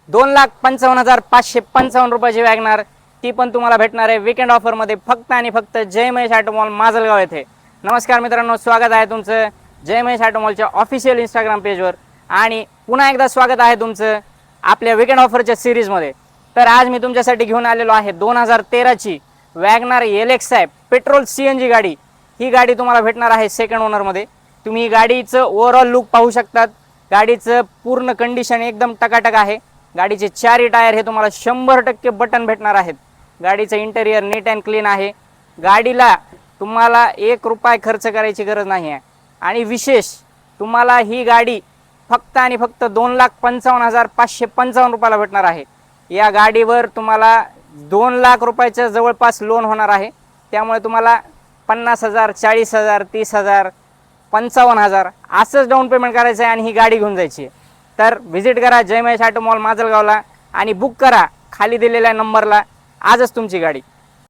2,55,555 रुपयाची वॅगनार, ती पण तुम्हाला भेटणार आहे विकेंड ऑफरमध्ये फक्त आणि फक्त जय महेश ऑटो मॉल माजलगाव येथे. नमस्कार मित्रांनो, स्वागत आहे तुमचं जय महेश ऑटो मॉलच्या ऑफिशियल इंस्टाग्राम पेजवर. आणि पुन्हा एकदा स्वागत आहे तुमचं आपल्या विकेंड ऑफरच्या सिरीजमध्ये. तर आज मी तुमच्यासाठी घेऊन आलेलो आहे 2013ची वॅगनार LX आहे, पेट्रोल CNG गाडी. ही गाडी तुम्हाला भेटणार आहे सेकंड ओनरमध्ये. तुम्ही गाडीचं ओव्हरऑल लुक पाहू शकतात. गाडीचं पूर्ण कंडिशन एकदम टकाटक आहे. गाडीचे चारही टायर हे तुम्हाला 100% बटन भेटणार आहेत. गाडीचं इंटेरियर नीट अँड क्लीन आहे. गाडीला तुम्हाला 1 रुपया खर्च करायची गरज नाही आहे. आणि विशेष तुम्हाला ही गाडी फक्त आणि फक्त 2,55,555 रुपयाला भेटणार आहे. या गाडीवर तुम्हाला 2 लाख रुपयाच्या जवळपास लोन होणार आहे. त्यामुळे तुम्हाला 50,000, 40,000, 30,000, 55,000 असंच डाऊन पेमेंट करायचं आहे आणि ही गाडी घेऊन जायची आहे. तर व्हिजिट करा जय महेश ऑटो मॉल माजलगावला आणि बुक करा खाली दिलेल्या नंबरला आजच तुमची गाडी.